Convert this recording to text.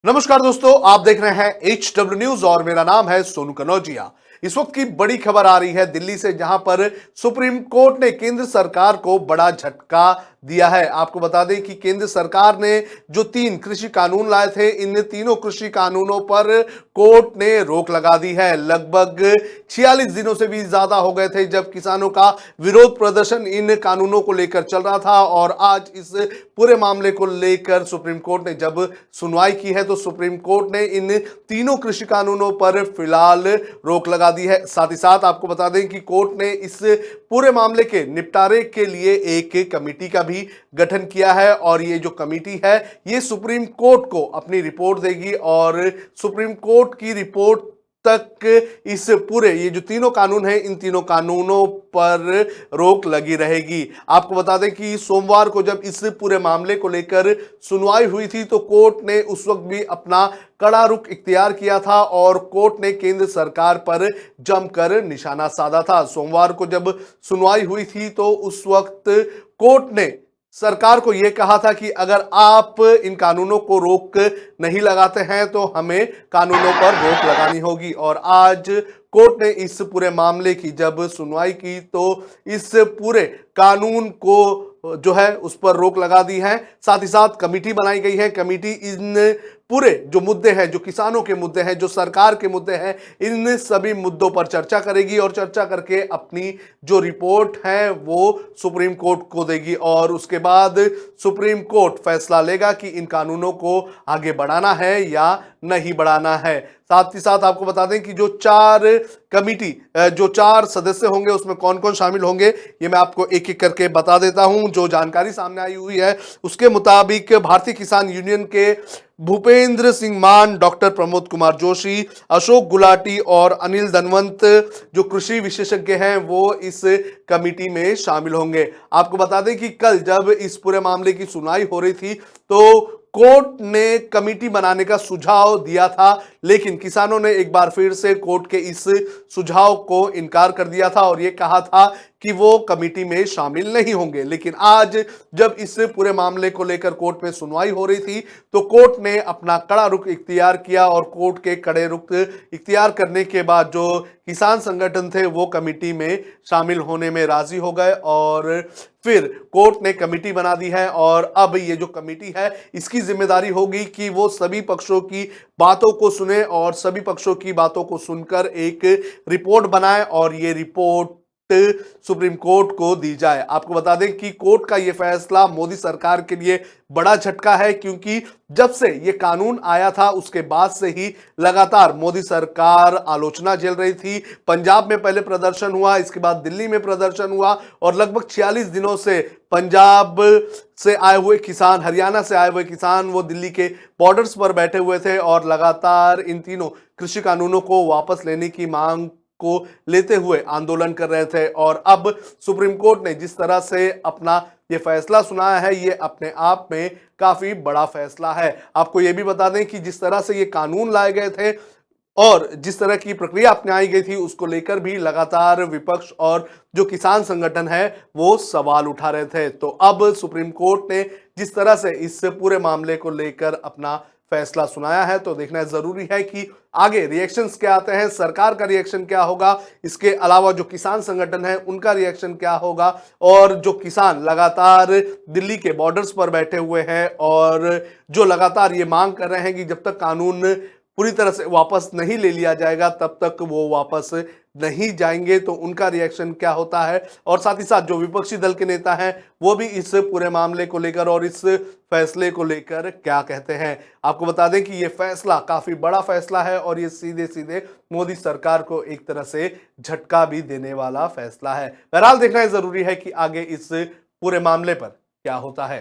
नमस्कार दोस्तों, आप देख रहे हैं HW न्यूज और मेरा नाम है सोनू कनौजिया। इस वक्त की बड़ी खबर आ रही है दिल्ली से, जहां पर सुप्रीम कोर्ट ने केंद्र सरकार को बड़ा झटका दिया है। आपको बता दें कि केंद्र सरकार ने जो 3 कृषि कानून लाए थे, इन तीनों कृषि कानूनों पर कोर्ट ने रोक लगा दी है। लगभग 46 दिनों से भी ज्यादा हो गए थे जब किसानों का विरोध प्रदर्शन इन कानूनों को लेकर चल रहा था, और आज इस पूरे मामले को लेकर सुप्रीम कोर्ट ने जब सुनवाई की है तो सुप्रीम कोर्ट ने इन तीनों कृषि कानूनों पर फिलहाल रोक लगा दी है। साथ ही साथ आपको बता दें कि कोर्ट ने इस पूरे मामले के निपटारे के लिए एक कमेटी का भी गठन किया है, और ये जो कमेटी है ये सुप्रीम कोर्ट को अपनी रिपोर्ट देगी, और सुप्रीम कोर्ट की रिपोर्ट तक इस पूरे ये जो तीनों कानून हैं, इन तीनों कानूनों पर रोक लगी रहेगी। आपको बता दें कि सोमवार को जब इस पूरे मामले को लेकर सुनवाई हुई थी तो कोर्ट ने उस वक्त भी अपना कड़ा रुख इख्तियार किया था, और कोर्ट ने केंद्र सरकार पर जमकर निशाना साधा था। सोमवार को जब सुनवाई हुई थी तो उस वक्त कोर्ट ने सरकार को यह कहा था कि अगर आप इन कानूनों को रोक नहीं लगाते हैं तो हमें कानूनों पर रोक लगानी होगी। और आज कोर्ट ने इस पूरे मामले की जब सुनवाई की तो इस पूरे कानून को जो है उस पर रोक लगा दी है। साथ ही साथ कमेटी बनाई गई है। कमेटी इन पूरे जो मुद्दे हैं, जो किसानों के मुद्दे हैं, जो सरकार के मुद्दे हैं, इन सभी मुद्दों पर चर्चा करेगी, और चर्चा करके अपनी जो रिपोर्ट है वो सुप्रीम कोर्ट को देगी, और उसके बाद सुप्रीम कोर्ट फैसला लेगा कि इन कानूनों को आगे बढ़ाना है या नहीं बढ़ाना है। साथ ही साथ आपको बता दें कि जो 4 कमेटी जो 4 सदस्य होंगे उसमें कौन कौन शामिल होंगे ये मैं आपको एक एक करके बता देता हूं। जो जानकारी सामने आई हुई है उसके मुताबिक भारतीय किसान यूनियन के भूपेंद्र सिंह मान, डॉक्टर प्रमोद कुमार जोशी, अशोक गुलाटी और अनिल धनवंत जो कृषि विशेषज्ञ हैं वो इस कमेटी में शामिल होंगे। आपको बता दें कि कल जब इस पूरे मामले की सुनवाई हो रही थी तो कोर्ट ने कमेटी बनाने का सुझाव दिया था, लेकिन किसानों ने एक बार फिर से कोर्ट के इस सुझाव को इनकार कर दिया था और यह कहा था कि वो कमेटी में शामिल नहीं होंगे। लेकिन आज जब इस पूरे मामले को लेकर कोर्ट में सुनवाई हो रही थी तो कोर्ट ने अपना कड़ा रुख इख्तियार किया, और कोर्ट के कड़े रुख इख्तियार करने के बाद जो किसान संगठन थे वो कमेटी में शामिल होने में राजी हो गए, और फिर कोर्ट ने कमेटी बना दी है। और अब ये जो कमेटी है इसकी जिम्मेदारी होगी कि वो सभी पक्षों की बातों को सुने और सभी पक्षों की बातों को सुनकर एक रिपोर्ट बनाए, और ये रिपोर्ट सुप्रीम कोर्ट को दी जाए। आपको बता दें कि कोर्ट का यह फैसला मोदी सरकार के लिए बड़ा झटका है, क्योंकि जब से यह कानून आया था उसके बाद से ही लगातार मोदी सरकार आलोचना झेल रही थी। पंजाब में पहले प्रदर्शन हुआ, इसके बाद दिल्ली में प्रदर्शन हुआ, और लगभग 46 दिनों से पंजाब से आए हुए किसान, हरियाणा से आए हुए किसान वो दिल्ली के बॉर्डर्स पर बैठे हुए थे और लगातार इन तीनों कृषि कानूनों को वापस लेने की मांग को लेते हुए आंदोलन कर रहे थे। और अब सुप्रीम कोर्ट ने जिस तरह से अपना ये फैसला सुनाया है ये अपने आप में काफी बड़ा फैसला है। आपको ये भी बता दें कि जिस तरह से ये कानून लाए गए थे और जिस तरह की प्रक्रिया अपनाई गई थी उसको लेकर भी लगातार विपक्ष और जो किसान संगठन है वो सवाल उठा रहे थे। तो अब सुप्रीम कोर्ट ने जिस तरह से इस पूरे मामले को लेकर अपना फैसला सुनाया है तो देखना जरूरी है कि आगे रिएक्शंस क्या आते हैं, सरकार का रिएक्शन क्या होगा, इसके अलावा जो किसान संगठन है उनका रिएक्शन क्या होगा, और जो किसान लगातार दिल्ली के बॉर्डर्स पर बैठे हुए हैं और जो लगातार ये मांग कर रहे हैं कि जब तक कानून पूरी तरह से वापस नहीं ले लिया जाएगा तब तक वो वापस नहीं जाएंगे, तो उनका रिएक्शन क्या होता है। और साथ ही साथ जो विपक्षी दल के नेता हैं वो भी इस पूरे मामले को लेकर और इस फैसले को लेकर क्या कहते हैं। आपको बता दें कि ये फैसला काफी बड़ा फैसला है और ये सीधे सीधे मोदी सरकार को एक तरह से झटका भी देने वाला फैसला है। बहरहाल देखना जरूरी है कि आगे इस पूरे मामले पर क्या होता है।